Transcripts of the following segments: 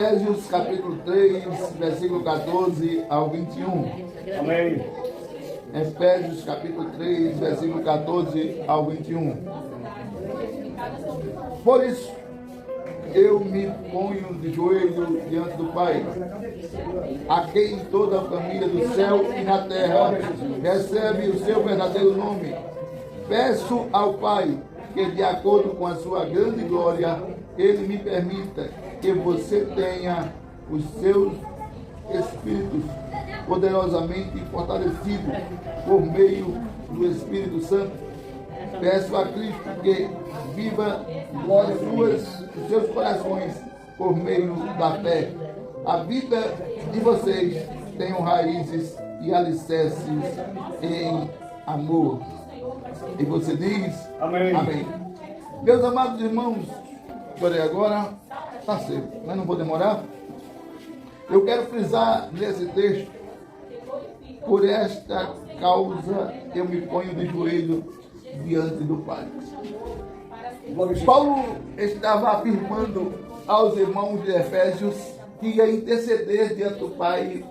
Efésios capítulo 3, versículo 14 ao 21. Amém. Efésios capítulo 3, versículo 14 ao 21. Por isso, eu me ponho de joelho diante do Pai, a quem toda a família do céu e na terra recebe o seu verdadeiro nome. Peço ao Pai que, de acordo com a sua grande glória, Ele me permita que você tenha os seus espíritos poderosamente fortalecidos por meio do Espírito Santo. Peço a Cristo que viva os seus corações por meio da fé. A vida de vocês tem raízes e alicerces em amor. E você diz? Amém. Amém. Meus amados irmãos, porém agora está cedo, mas não vou demorar. Eu quero frisar nesse texto: por esta causa eu me ponho de joelho diante do Pai. Paulo estava afirmando aos irmãos de Efésios que ia interceder diante do Pai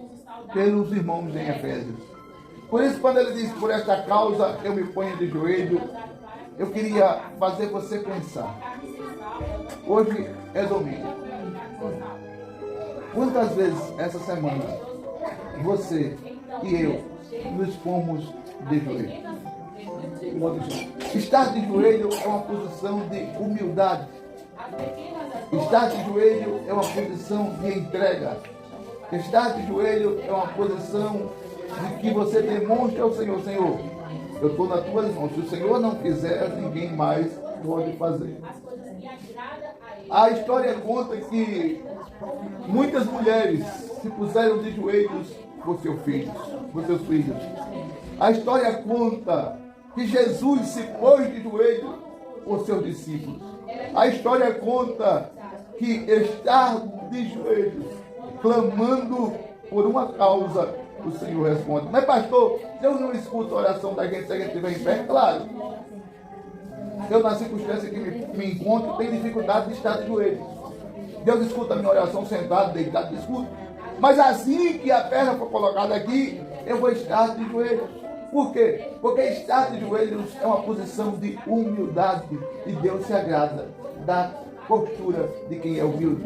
pelos irmãos em Efésios. Por isso, quando ele diz, por esta causa eu me ponho de joelho, eu queria fazer você pensar. Hoje é domingo. Quantas vezes essa semana você e eu nos pomos de joelho? Estar de joelho é uma posição de humildade. Estar de joelho é uma posição de entrega. Estar de joelho é uma posição de que você demonstra ao Senhor: Senhor, eu estou nas tuas mãos. Se o Senhor não fizer, ninguém mais pode fazer. A história conta que muitas mulheres se puseram de joelhos por seus filhos. A história conta que Jesus se pôs de joelho por seus discípulos. A história conta que estar de joelhos, clamando por uma causa, o Senhor responde. Mas pastor, Deus não escuta a oração da gente se a gente estiver em pé? Claro. Eu, na circunstância que me encontro, tenho dificuldade de estar de joelhos. Deus escuta a minha oração sentado, deitado, escuta. Mas assim que a perna for colocada aqui, eu vou estar de joelhos. Por quê? Porque estar de joelhos é uma posição de humildade e Deus se agrada da postura de quem é humilde.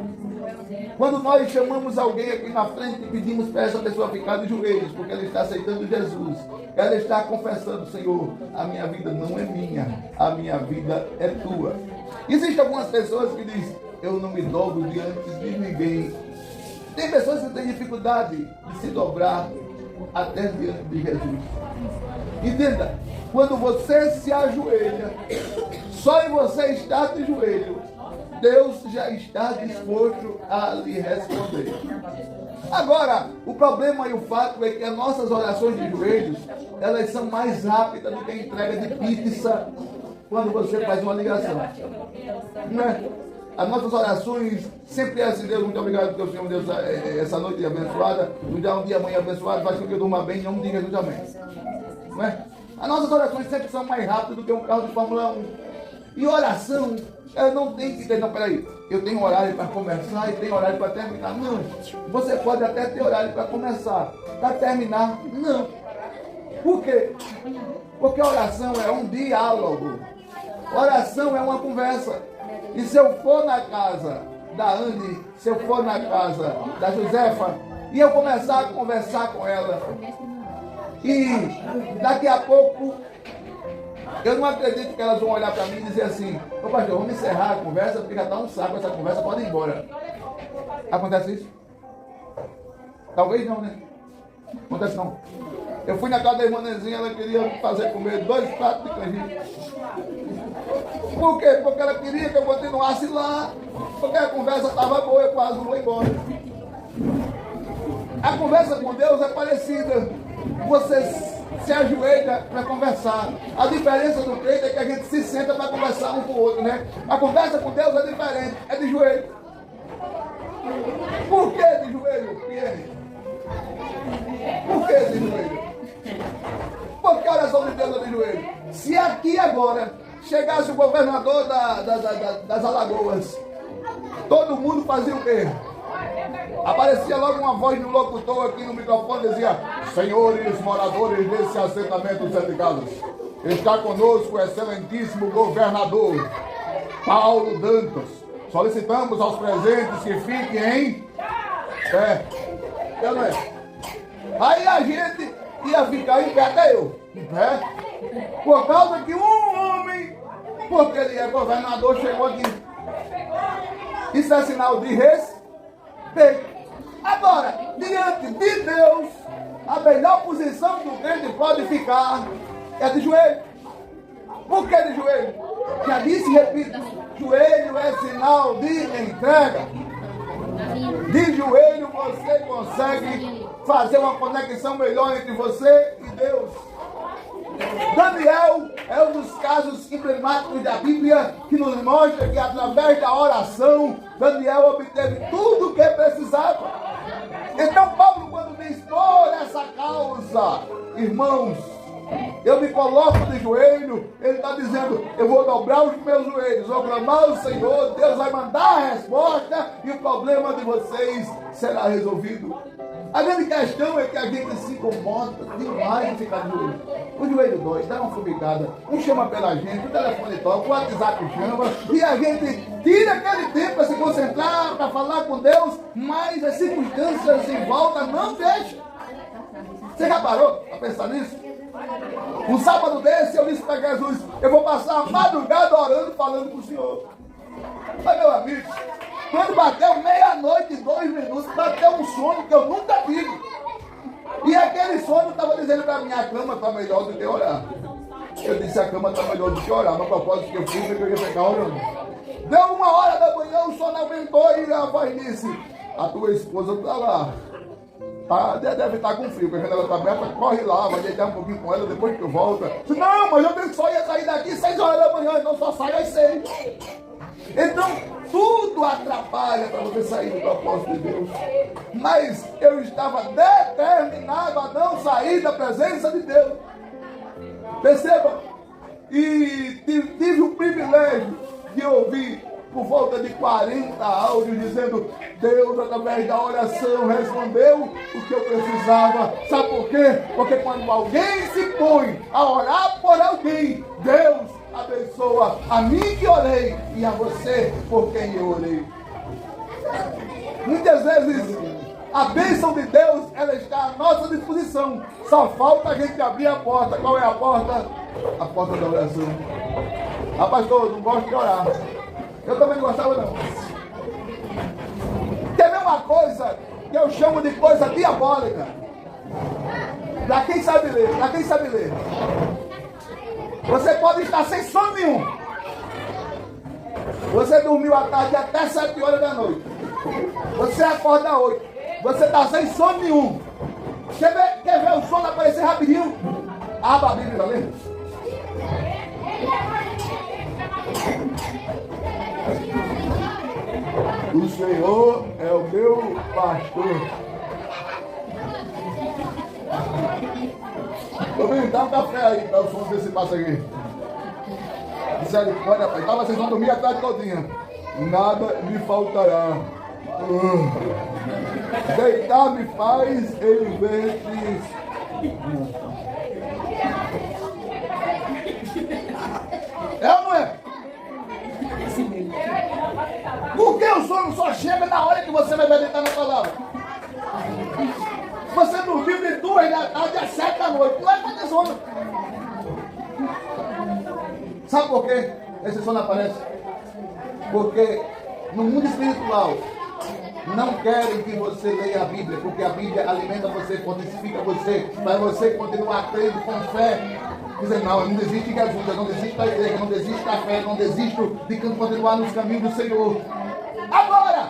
Quando nós chamamos alguém aqui na frente e pedimos para essa pessoa ficar de joelhos, porque ela está aceitando Jesus, ela está confessando: Senhor, a minha vida não é minha, a minha vida é tua. Existem algumas pessoas que dizem: eu não me dobro diante de ninguém. Tem pessoas que têm dificuldade de se dobrar até diante de Jesus. Entenda, quando você se ajoelha, só em você estar de joelho, Deus já está disposto a lhe responder. Agora, o problema e o fato é que as nossas orações de joelhos, elas são mais rápidas do que a entrega de pizza quando você faz uma ligação. Não é? As nossas orações sempre é assim: Deus, muito obrigado porque o Senhor Deus essa noite abençoada, nos dá um dia amanhã abençoado, faz com que eu durma bem, não diga Jesus amém. Não é? As nossas orações sempre são mais rápidas do que um carro de Fórmula 1. E oração, ela não tem que ter, não, peraí, eu tenho horário para começar e tenho horário para terminar. Não, você pode até ter horário para começar, para terminar, não. Por quê? Porque oração é um diálogo. Oração é uma conversa. E se eu for na casa da Anne, se eu for na casa da Josefa, e eu começar a conversar com ela, e daqui a pouco, eu não acredito que elas vão olhar para mim e dizer assim: ô pastor, vamos encerrar a conversa, porque já está um saco essa conversa, pode ir embora. Acontece isso? Talvez não, né? Acontece não. Eu fui na casa da irmã Nezinha, ela queria fazer comer 2 pratos de canjica. Por quê? Porque ela queria que eu continuasse lá, porque a conversa estava boa, eu quase não vou embora. A conversa com Deus é parecida. Você se ajoelha para conversar. A diferença do crente é que a gente se senta para conversar um com o outro, né? A conversa com Deus é diferente, é de joelho. Por que de joelho, Pierre? Por que de joelho? Porque a oração de Deus é de joelho. Se aqui agora chegasse o governador das Alagoas, todo mundo fazia o quê? Aparecia logo uma voz de um locutor aqui no microfone, dizia: senhores moradores desse assentamento de Sete Casas, está conosco o excelentíssimo governador Paulo Dantas. Solicitamos aos presentes que fiquem em pé. Não é? Aí a gente ia ficar em pé, até eu, em pé, por causa que um homem, porque ele é governador, chegou aqui. Isso é sinal de respeito. Agora, diante de Deus, a melhor posição que o crente pode ficar é de joelho. Por que de joelho? Já disse e repito, joelho é sinal de entrega. De joelho você consegue fazer uma conexão melhor entre você e Deus. Daniel é um dos casos emblemáticos da Bíblia que nos mostra que através da oração Daniel obteve tudo o que precisava. Então Paulo, quando diz por essa causa, irmãos, eu me coloco de joelho, ele está dizendo: eu vou dobrar os meus joelhos, vou clamar ao Senhor, Deus vai mandar a resposta e o problema de vocês será resolvido. A grande questão é que a gente se incomoda demais de ficar de joelho. O joelho dói, dá uma fumigada, um chama pela gente, o telefone toca, o WhatsApp chama, e a gente tira aquele tempo para se concentrar, para falar com Deus, mas as circunstâncias em volta não deixam. Você já parou a pensar nisso? Um sábado desse eu disse para Jesus: eu vou passar a madrugada orando, falando com o Senhor. Mas meu amigo, quando bateu meia-noite e 2 minutos, bateu um sono que eu nunca tive. E aquele sono estava dizendo para mim: a cama está melhor do que orar. Eu disse: a cama está melhor do que orar. Mas a propósito que eu fiz é que eu ia ficar orando. Deu 1h da manhã, o sono aumentou e a voz disse: a tua esposa está lá. Deve estar com frio, porque a janela está aberta, corre lá, vai deitar um pouquinho com ela depois que tu volta. Não, mas eu só ia sair daqui 6h da manhã, então só sai às 6. Então, tudo atrapalha para você sair do propósito de Deus. Mas eu estava determinado a não sair da presença de Deus. Perceba? E tive o privilégio de ouvir por volta de 40 áudios dizendo: Deus, através da oração, respondeu o que eu precisava. Sabe por quê? Porque quando alguém se põe a orar por alguém, Deus abençoa a mim que orei e a você por quem eu orei. Muitas vezes a bênção de Deus, ela está à nossa disposição. Só falta a gente abrir a porta. Qual é a porta? A porta da oração. Ah, pastor, não gosto de orar. Eu também não gostava não. Tem uma coisa que eu chamo de coisa diabólica. Para quem sabe ler, para quem sabe ler. Você pode estar sem sono nenhum. Você dormiu à tarde até 7h da noite. Você acorda às 8. Você está sem sono nenhum. Quer ver o sono aparecer rapidinho? Abra a Bíblia, lê. O Senhor é o meu pastor. Tô vendo, dá um café aí para o som desse passo aqui. Misericórdia, pai. Então vocês vão dormir a tarde todinha. Nada me faltará. Deitar me faz em ventres. É ou não é? Por que o sono só chega na hora que você vai meditar na palavra? Você dormiu de 2 da tarde às 7 da noite. Não é para ter sono. Sabe por que esse sono aparece? Porque no mundo espiritual não querem que você leia a Bíblia, porque a Bíblia alimenta você, fortifica você, para você continuar crendo com fé. Dizendo: não, eu não desisto de Jesus, eu não desisto da igreja, eu não desisto da fé, eu não desisto de continuar nos caminhos do Senhor. Agora,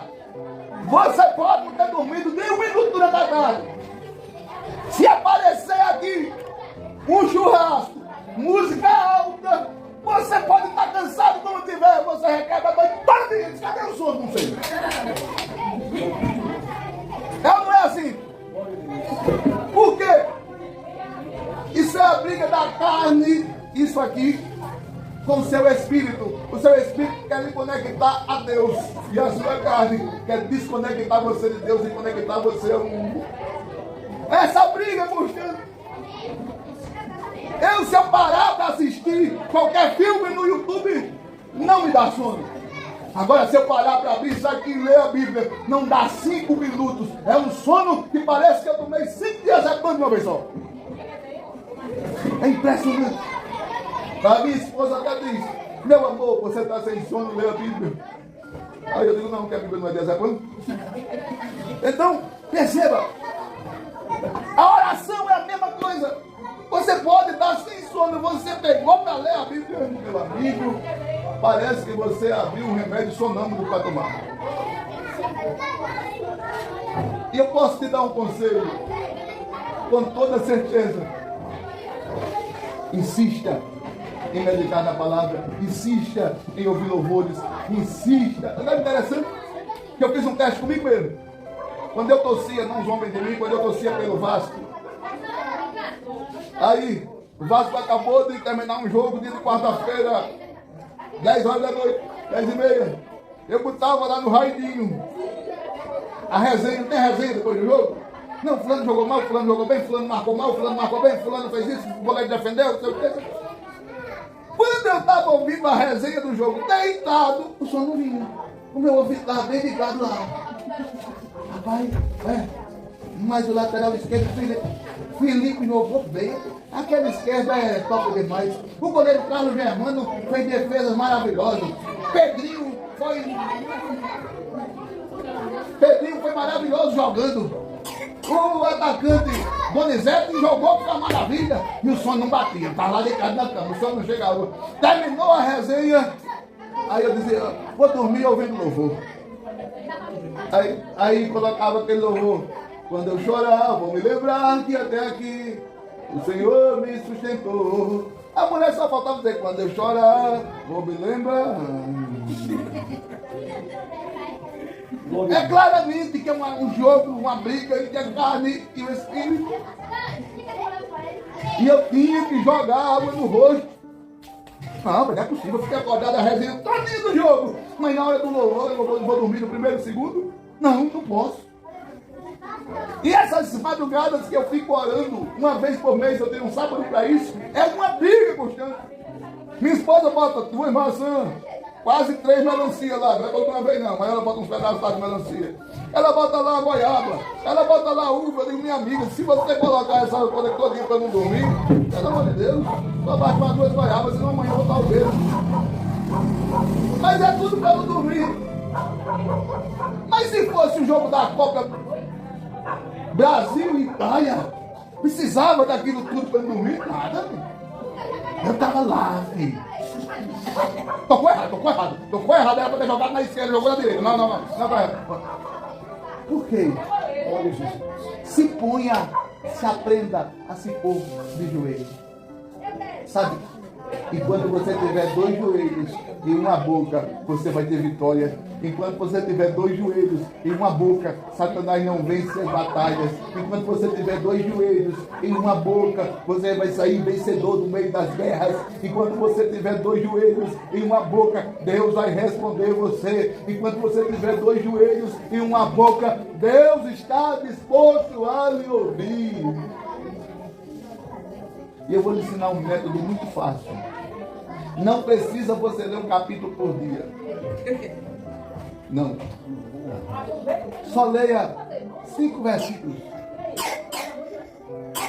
você pode não ter dormido nem 1 minuto durante a tarde. Se aparecer aqui um churrasco, música alta, você pode estar cansado como tiver, você requebra a noite toda e diz: cadê o sono? Não sei. Não é assim. Por quê? Isso é a briga da carne, isso aqui, com o seu espírito. O seu espírito quer lhe conectar a Deus. E a sua carne quer desconectar você de Deus e conectar você ao mundo. Essa briga constante. Se eu parar para assistir qualquer filme no YouTube, não me dá sono. Agora, se eu parar para abrir isso aqui e ler a Bíblia, não dá 5 minutos. É um sono que parece que eu tomei 5 dias de uma vez só. É impressionante. A minha esposa até diz: meu amor, você está sem sono, lê a Bíblia. Aí eu digo: não, que a Bíblia não é de exame. Então, perceba, a oração é a mesma coisa. Você pode estar sem sono, você pegou para ler a Bíblia, meu amigo, parece que você abriu um remédio sonâmbulo para tomar. E eu posso te dar um conselho, com toda certeza. Insista em meditar na palavra, insista em ouvir louvores, insista. Não é interessante que eu fiz um teste comigo mesmo. Quando eu torcia, não zombem de mim, quando eu torcia pelo Vasco. Aí, o Vasco acabou de terminar um jogo dia de quarta-feira, 10 horas da noite, 10h30. Eu botava lá no raidinho a resenha. Não tem resenha depois do jogo? Não, fulano jogou mal, fulano jogou bem, fulano marcou mal, fulano marcou bem, fulano fez isso, o goleiro defendeu, não sei o quê. Quando eu estava ouvindo a resenha do jogo, deitado, o som não vinha. O meu ouvido estava bem ligado lá. Rapaz, mas o lateral esquerdo, Felipe jogou bem. Aquela esquerda é top demais. O goleiro Carlos Germano fez defesas maravilhosas. Pedrinho foi maravilhoso jogando. O atacante Donizete jogou com a maravilha. E o som não batia. Estava lá deitado na cama. O som não chegava. Terminou a resenha. Aí eu dizia: vou dormir ouvindo louvor. Aí colocava aquele louvor: quando eu chorar, vou me lembrar que até aqui o Senhor me sustentou. A mulher só faltava dizer: quando eu chorar, vou me lembrar. É claramente que é um jogo, uma briga entre a carne e o espírito. E eu tinha que jogar água no rosto. Não, mas não é possível, eu fiquei acordado a resenha todinha do jogo. Mas na hora do louvor, eu vou dormir no primeiro, segundo? Não posso. E essas madrugadas que eu fico orando, uma vez por mês, eu tenho um sábado para isso, é uma briga constante. Minha esposa bota 2 maçãs, quase 3 melancia lá, não é toda uma vez não, mas ela bota uns pedaços lá de melancia. Ela bota lá a goiaba, ela bota lá a uva. Eu digo: minha amiga, se você colocar essa coisa todinha para não dormir, pelo amor de Deus, só bate mais 2 goiabas, senão amanhã eu vou estar o dedo. Mas é tudo para não dormir. Mas se fosse o jogo da Copa Brasil e Itália, precisava daquilo tudo para não dormir? Nada. Eu estava lá, filho. Tocou errado. Era para ter jogado na esquerda, jogou na direita. Não, tá errado. Por quê? Olha, Jesus. Se ponha, se aprenda a se pôr de joelhos. Sabe? Enquanto você tiver 2 joelhos e uma boca, você vai ter vitória. Enquanto você tiver 2 joelhos e uma boca, Satanás não vence as batalhas. Enquanto você tiver 2 joelhos e uma boca, você vai sair vencedor no meio das guerras. Enquanto você tiver 2 joelhos e uma boca, Deus vai responder você. Enquanto você tiver 2 joelhos e uma boca, Deus está disposto a lhe ouvir. E eu vou lhe ensinar um método muito fácil. Não precisa você ler um capítulo por dia. Não. Só leia 5 versículos.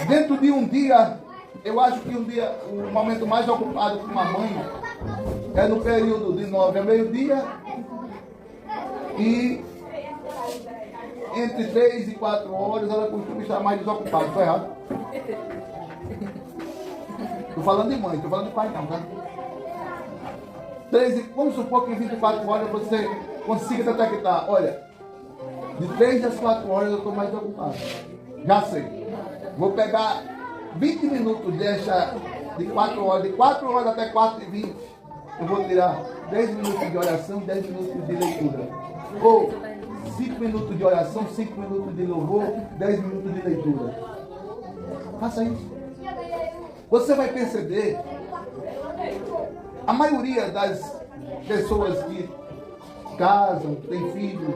Dentro de um dia, eu acho que o momento mais ocupado com uma mãe é no período de 9 a meio-dia e entre 3 e 4 horas ela costuma estar mais desocupada. Estou errado? Estou falando de mãe, estou falando de pai não, tá? Vamos supor que em 24 horas você consiga detectar: olha, de 3 às 4 horas eu estou mais ocupado. Já sei. Vou pegar 20 minutos de 4 horas, de 4 horas até 4h20. Eu vou tirar 10 minutos de oração, 10 minutos de leitura. Ou 5 minutos de oração, 5 minutos de louvor, 10 minutos de leitura. Faça isso. Você vai perceber A maioria das pessoas que casam, têm filhos,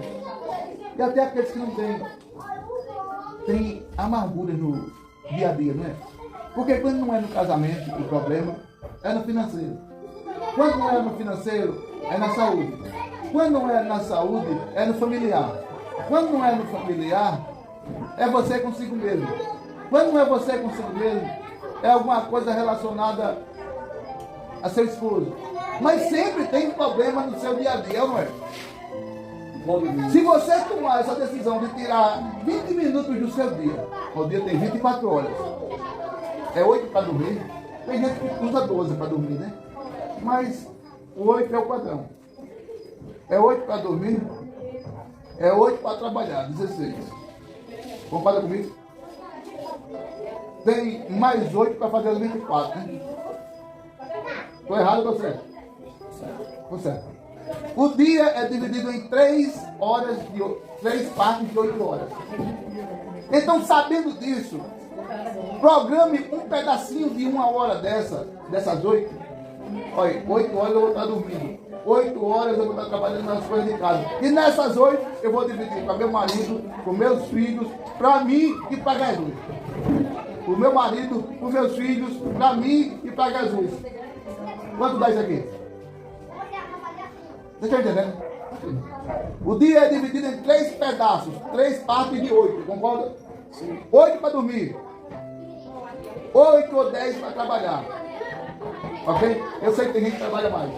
e até aqueles que não têm, tem amargura no dia a dia, não é? Porque quando não é no casamento, o problema é no financeiro. Quando não é no financeiro, é na saúde. Quando não é na saúde, é no familiar. Quando não é no familiar, é você consigo mesmo. Quando não é você consigo mesmo, é alguma coisa relacionada a seu esposo. Mas sempre tem problema no seu dia a dia, não é? Se você tomar essa decisão de tirar 20 minutos do seu dia, o dia tem 24 horas, é 8 para dormir, tem gente que usa 12 para dormir, né? Mas o 8 é o padrão. É 8 para dormir, é 8 para trabalhar, 16. Concorda comigo? Tem mais 8 para fazer as 24, né? Estou errado ou estou certo? Estou certo. O dia é dividido em 3 partes de 8 horas. Então, sabendo disso, programe um pedacinho de 1 hora dessas 8. Olha, 8 horas eu vou estar dormindo. 8 horas eu vou estar trabalhando nas coisas de casa. E nessas 8 eu vou dividir para meu marido, com meus filhos, para mim e para Jesus. O meu marido, os meus filhos, para mim e para Jesus. Quanto dá isso aqui? Você está entendendo? O dia é dividido em 3 pedaços, 3 partes de 8, concorda? 8 para dormir, 8 ou 10 para trabalhar. Ok? Eu sei que tem gente que trabalha mais.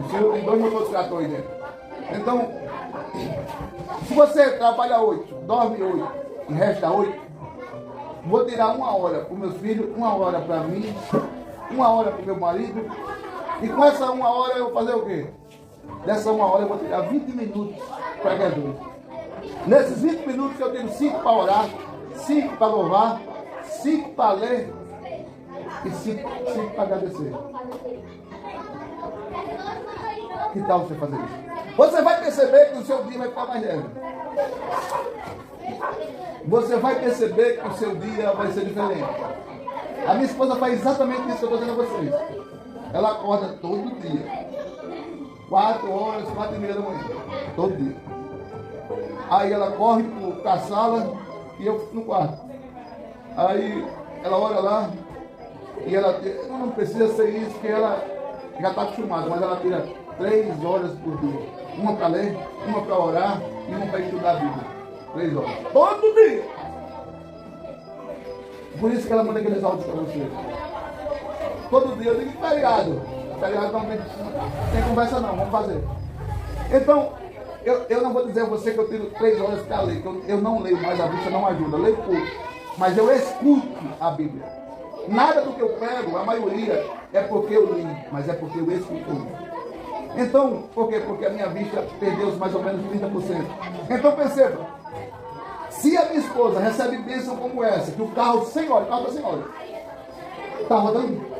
O senhor tem 2 motores de trator aí dentro. Então, se você trabalha 8, dorme 8 e resta 8, vou tirar 1 hora para os meus filhos, 1 hora para mim, 1 hora para o meu marido. E com essa 1 hora eu vou fazer o quê? Dessa 1 hora eu vou tirar 20 minutos para Jesus. Nesses 20 minutos eu tiro 5 para orar, 5 para louvar, 5 para ler e 5 para agradecer. Que tal você fazer isso? Você vai perceber que o seu dia vai ficar mais leve. Você vai perceber que o seu dia vai ser diferente. A minha esposa faz exatamente isso que eu estou dizendo a vocês. Ela acorda todo dia. 4 horas, 4 e meia da manhã. Todo dia. Aí ela corre para a sala e eu no quarto. Aí ela olha lá e ela não precisa ser isso, porque ela já está acostumada, mas ela tira 3 horas por dia. Uma para ler, uma para orar e uma para estudar a Bíblia. 3 horas. Todo dia! Por isso que ela manda aqueles áudios para você. Todo dia eu digo feriado. Feriado não tem conversa não, vamos fazer. Então, eu não vou dizer a você que eu tiro 3 horas para ler, que eu não leio mais, a Bíblia não ajuda, eu leio pouco. Mas eu escuto a Bíblia. Nada do que eu prego, a maioria, é porque eu li, mas é porque eu escuto. Então, por quê? Porque a minha vista perdeu mais ou menos 30%. Então perceba, se a minha esposa recebe bênção como essa, que o carro sem óleo, o carro está sem óleo, está rodando?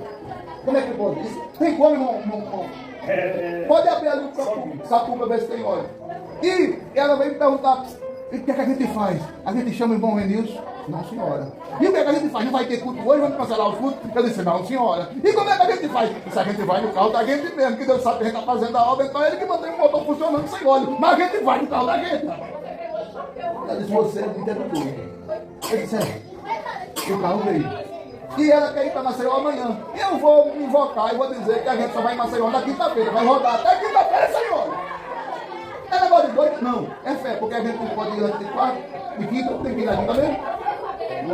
Como é que pode? Isso tem como, irmão? Pode abrir ali o sapo para ver se tem óleo. E ela veio me perguntar, o que é que a gente faz? A gente chama o irmão Renilson? Não, senhora. E o que é que a gente faz? Não vai ter culto hoje? Vamos cancelar o culto? Eu disse, não, senhora. E como é que a gente faz? Se a gente vai no carro da gente mesmo, que Deus sabe que a gente está fazendo a obra, então ele que mantém o motor funcionando sem óleo. Mas a gente vai no carro da gente. Ela disse, você entende tudo. Eu disse, o carro veio. E ela quer ir para Maceió amanhã. Eu vou me invocar e vou dizer que a gente só vai em Maceió na quinta-feira. Vai rodar até quinta-feira, senhora. É negócio de doido? Não. É fé, porque a gente não pode ir antes de quarta, de quinta, tem que ir na quinta mesmo.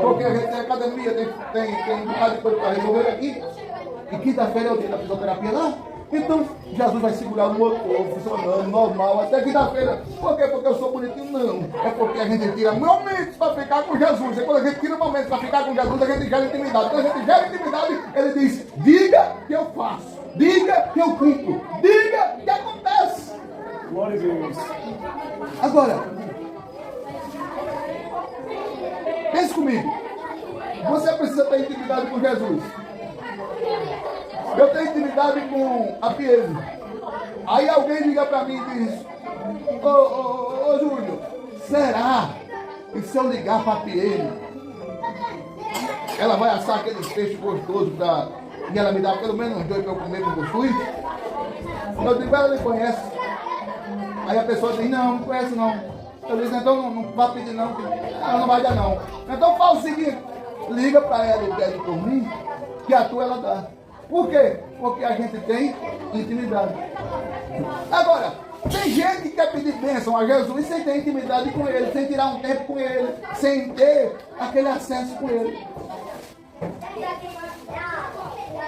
Porque a gente tem academia, tem um bocado de coisa para resolver aqui. E quinta-feira é o dia da fisioterapia lá. Então, Jesus vai segurar o motor funcionando, normal, até quinta-feira. Por quê? Porque eu sou bonitinho? Não. É porque a gente tira momentos para ficar com Jesus. E quando a gente tira momentos para ficar com Jesus, a gente gera intimidade. Quando a gente gera intimidade, ele diz, diga que eu faço. Diga que eu cumpro. Diga que acontece. Glória a Deus. Agora, pense comigo. Você precisa ter intimidade com Jesus. Eu tenho intimidade com a Piedade. Aí alguém liga para mim e diz, ô Júnior, será que se eu ligar para a Piedade, ela vai assar aqueles peixes gostosos para E ela me dá pelo menos uns 2 para eu comer com cuscuz. Eu digo, ela lhe conhece. Aí a pessoa diz, não conhece não. Eu disse, então não vai pedir não, que ela não vai dar não. Então fala o seguinte, liga para ela e pede por mim, que a tua ela dá. Por quê? Porque a gente tem intimidade. Agora, tem gente que quer pedir bênção a Jesus sem ter intimidade com ele, sem tirar um tempo com ele, sem ter aquele acesso com ele.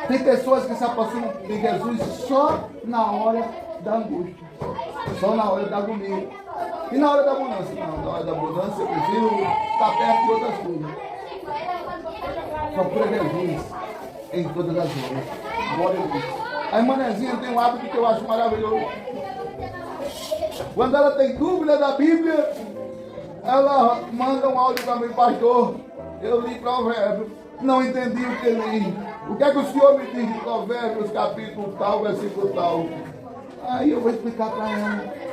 Tem pessoas que se aproximam de Jesus só na hora da angústia, só na hora da agonia. E na hora da abundância? Não, na hora da abundância eu prefiro estar perto de outras coisas. Procura Jesus em todas as horas. Glória a Deus. A irmã Nezinha tem um hábito que eu acho maravilhoso. Quando ela tem dúvida da Bíblia, ela manda um áudio para mim, pastor. Eu li Provérbios, não entendi o que li. O que é que o senhor me diz de Provérbios, capítulo tal, versículo tal? Aí eu vou explicar para ela.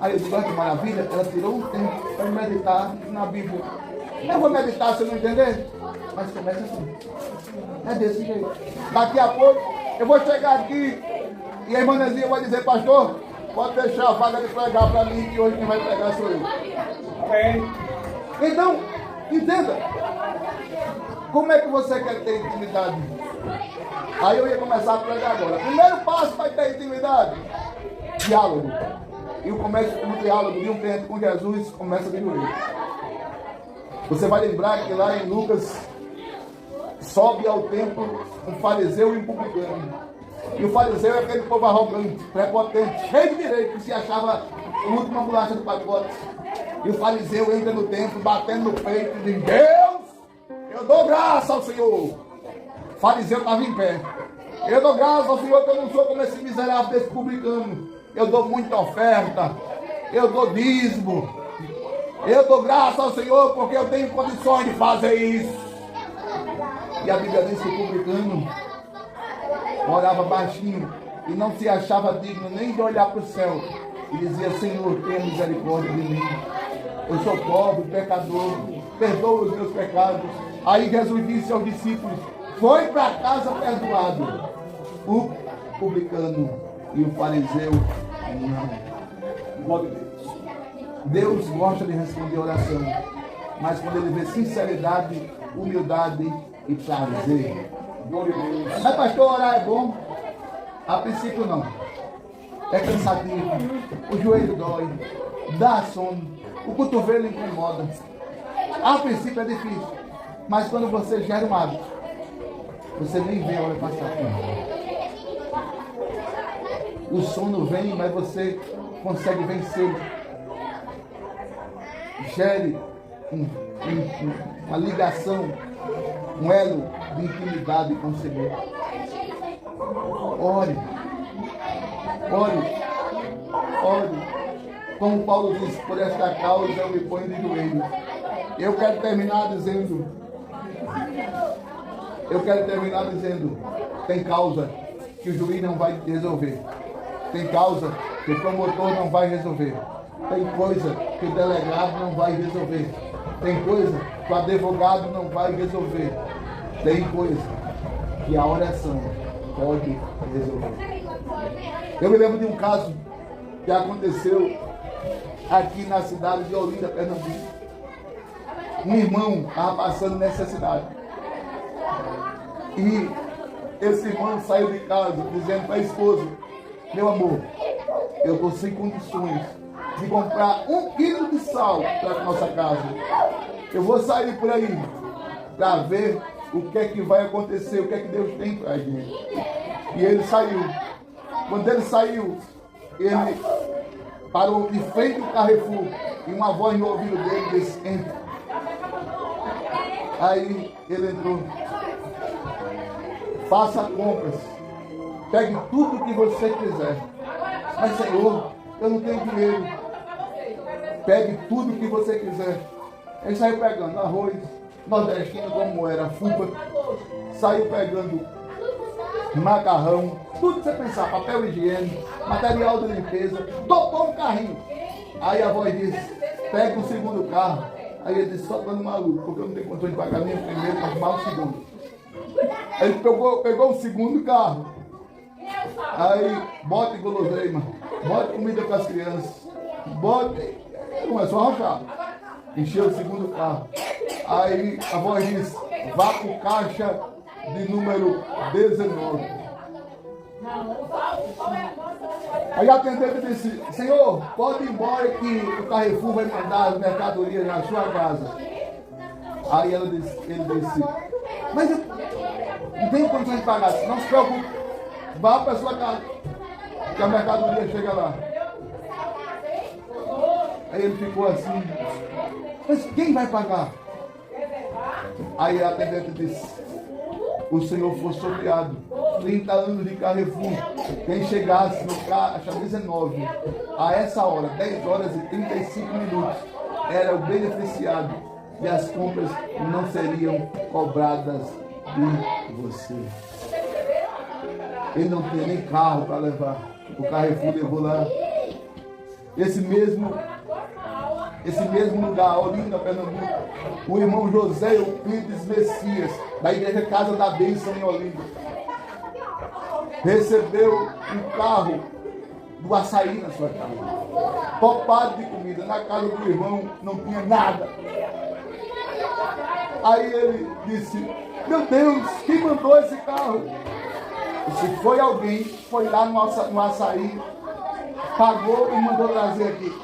Aí eu digo, olha que maravilha, ela tirou um tempo para meditar na Bíblia. Eu vou meditar se eu não entender? Mas começa assim. É desse jeito. Daqui a pouco eu vou chegar aqui e a irmã Nezinha vai dizer, pastor, pode deixar a vaga de pregar para mim, que hoje quem vai pregar sou eu. Então, entenda. Como é que você quer ter intimidade? Aí eu ia começar a pregar agora. Primeiro passo para ter intimidade: diálogo. E o diálogo de um crente com Jesus começa de joelho. Você vai lembrar que lá em Lucas sobe ao templo um fariseu e um publicano. E o fariseu é aquele povo arrogante, prepotente, cheio de direito, que se achava a última bolacha do pacote. E o fariseu entra no templo, batendo no peito e diz: Deus, eu dou graça ao Senhor. O fariseu estava em pé. Eu dou graça ao Senhor que eu não sou como esse miserável desse publicano. Eu dou muita oferta. Eu dou dízimo. Eu dou graça ao Senhor porque eu tenho condições de fazer isso. E a Bíblia diz que o publicano orava baixinho e não se achava digno nem de olhar para o céu. E dizia: Senhor, tenha misericórdia de mim. Eu sou pobre, pecador. Perdoa os meus pecados. Aí Jesus disse aos discípulos: foi para casa perdoado. O publicano e o fariseu não. Glória a Deus. Deus gosta de responder a oração, mas quando ele vê sinceridade, humildade e prazer. Glória a Deus. Mas pastor, orar é bom? A princípio não. É cansativo, o joelho dói, dá sono, o cotovelo incomoda. A princípio é difícil, mas quando você gera um hábito, você nem vê a hora passar. O sono vem, mas você consegue vencer. Gere uma ligação, um elo de intimidade com o Senhor. Ore. Como Paulo disse, por esta causa eu me ponho de joelhos. Eu quero terminar dizendo, tem causa que o juiz não vai resolver. Tem causa que o promotor não vai resolver. Tem coisa que o delegado não vai resolver. Tem coisa que o advogado não vai resolver. Tem coisa que a oração pode resolver. Eu me lembro de um caso que aconteceu aqui na cidade de Olinda, Pernambuco. Um irmão estava passando necessidade. E esse irmão saiu de casa dizendo para a esposa: meu amor, eu estou sem condições de comprar 1 quilo de sal para a nossa casa. Eu vou sair por aí para ver o que é que vai acontecer, o que é que Deus tem para a gente. E ele saiu. Quando ele saiu, ele parou de frente ao Carrefour e uma voz no ouvido dele disse: entra. Aí ele entrou. Faça compras. Pegue tudo que você quiser. Mas, Senhor, eu não tenho dinheiro. Pegue tudo que você quiser. Ele saiu pegando arroz, nordestino como era, fupa. Saiu pegando macarrão, tudo que você pensar, papel higiênico, material de limpeza, topou um carrinho. Aí a voz disse: pega o segundo carro. Aí ele disse: só dando maluco, porque eu não tenho condições de pagar nem o primeiro, mas mal o segundo. Ele pegou o segundo carro. Aí, bota em guloseima, bota comida para as crianças, bota. Começou a arrancar. Encheu o segundo carro. Aí a voz disse: vá para o caixa de número 19. Aí a atendente disse: senhor, pode ir embora que o Carrefour vai mandar as mercadorias na sua casa. Aí ele disse: mas eu não tenho condições de pagar. Não se preocupe, vá para a sua casa, que a mercadoria chega lá. Aí ele ficou assim: mas quem vai pagar? Aí a atendente disse: o senhor foi sorteado 30 anos de Carrefour. Quem chegasse no caixa 19 a essa hora, 10 horas e 35 minutos, era o beneficiado e as compras não seriam cobradas de você. Ele não tinha nem carro para levar. O Carrefour levou lá. Esse mesmo lugar, Olinda, Pernambuco, o irmão José Euclides Messias, da Igreja Casa da Bênção em Olinda, recebeu um carro do açaí na sua casa, topado de comida. Na casa do irmão não tinha nada. Aí ele disse: meu Deus, quem mandou esse carro? Se foi alguém, foi lá no açaí, pagou e mandou trazer aqui.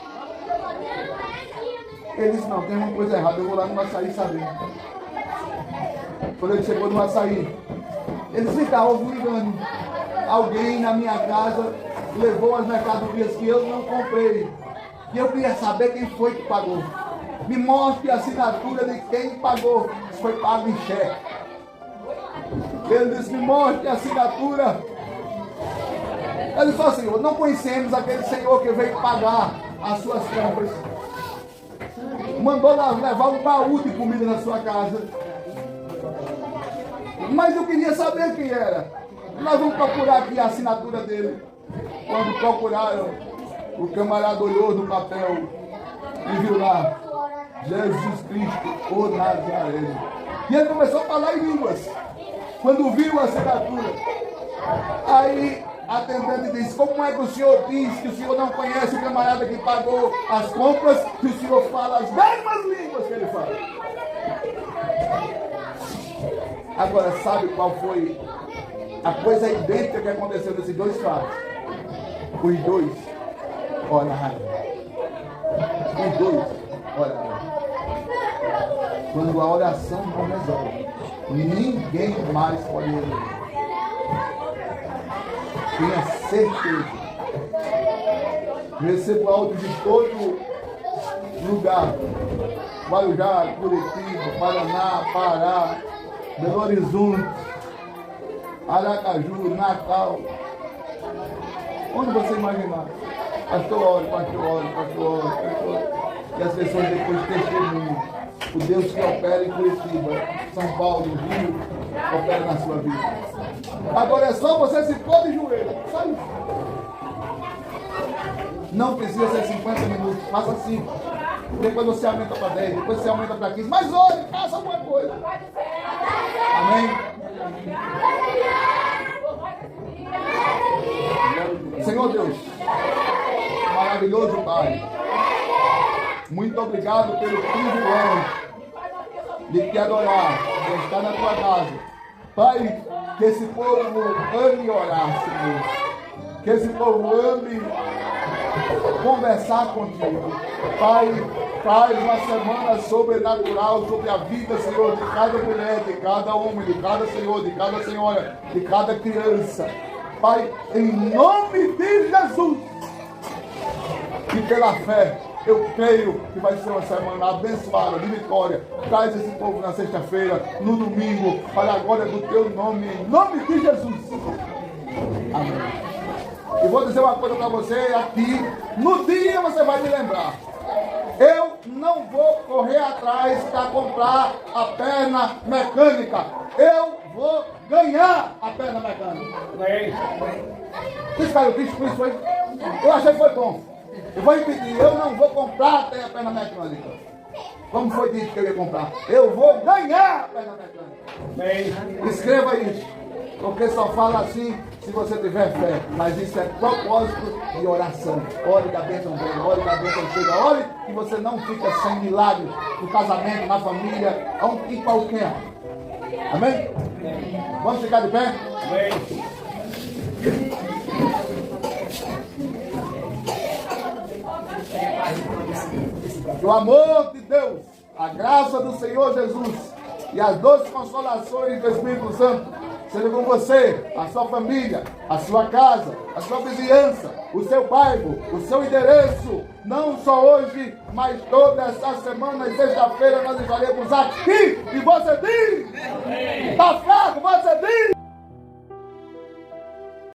Ele disse: não, tem uma coisa errada, eu vou lá no açaí saber. Quando ele chegou no açaí, ele disse: cá, houve um engano. Alguém na minha casa levou as mercadorias que eu não comprei. E eu queria saber quem foi que pagou. Me mostre a assinatura de quem pagou. Se foi pago em cheque. Ele disse: me mostre a assinatura. Ele disse: senhor, não conhecemos aquele senhor que veio pagar as suas compras. Mandou levar um baú de comida na sua casa. Mas eu queria saber quem era. Nós vamos procurar aqui a assinatura dele. Quando procuraram, o camarada olhou no papel e viu lá: Jesus Cristo, o Nazareno. E ele começou a falar em línguas. Quando viu a assinatura, aí a atendente disse: como é que o senhor diz que o senhor não conhece o camarada que pagou as compras, que o senhor fala as mesmas línguas que ele fala? Agora, sabe qual foi a coisa idêntica que aconteceu nesses dois fatos? Os dois oraram. Os dois oraram. Quando a oração não resolve, ninguém mais pode resolver. Tenha certeza. Recebo áudio de todo lugar: Guarujá, Curitiba, Paraná, Pará, Belo Horizonte, Aracaju, Natal. Onde você imaginar? Pastor, ore, pastor, ore, pastor, ore, pastor, ore. E as pessoas depois testemunham o Deus que opera em Curitiba, São Paulo, Rio, opera na sua vida. Agora é só você se pôr de joelho. Só isso. Não precisa ser 50 minutos. Faça 5. Depois você aumenta para 10. Depois você aumenta para 15. Mas ore, faça alguma coisa. Amém? Senhor Deus, maravilhoso Pai, muito obrigado pelo privilégio de te adorar, de estar na tua casa. Pai, que esse povo ame orar, Senhor. Que esse povo ame conversar contigo. Pai, faz uma semana sobrenatural sobre a vida, Senhor, de cada mulher, de cada homem, de cada senhor, de cada senhora, de cada criança. Pai, em nome de Jesus. E pela fé, eu creio que vai ser uma semana abençoada, de vitória. Traz esse povo na sexta-feira, no domingo, para a glória do teu nome, em nome de Jesus. Amém. E vou dizer uma coisa para você aqui, no dia você vai me lembrar. Eu não vou correr atrás para comprar a perna mecânica. Eu vou ganhar a perna mecânica. Vocês ficaram tristes com isso, foi? Eu achei que foi bom. Eu vou repetir, eu não vou comprar a perna mecânica. Como foi dito que eu ia comprar? Eu vou ganhar! Escreva isso. Porque só fala assim se você tiver fé. Mas isso é propósito de oração. Ore que a bênção vem, ore que a bênção chega. Ore que você não fica sem milagre no casamento, na família, em qualquer. Amém? Vamos ficar de pé? Amém. Que o amor de Deus, a graça do Senhor Jesus e as doces consolações do Espírito Santo seja com você, a sua família, a sua casa, a sua vizinhança, o seu bairro, o seu endereço, não só hoje, mas toda essa semana e sexta-feira nós estaremos aqui. E você diz, está fraco, você diz.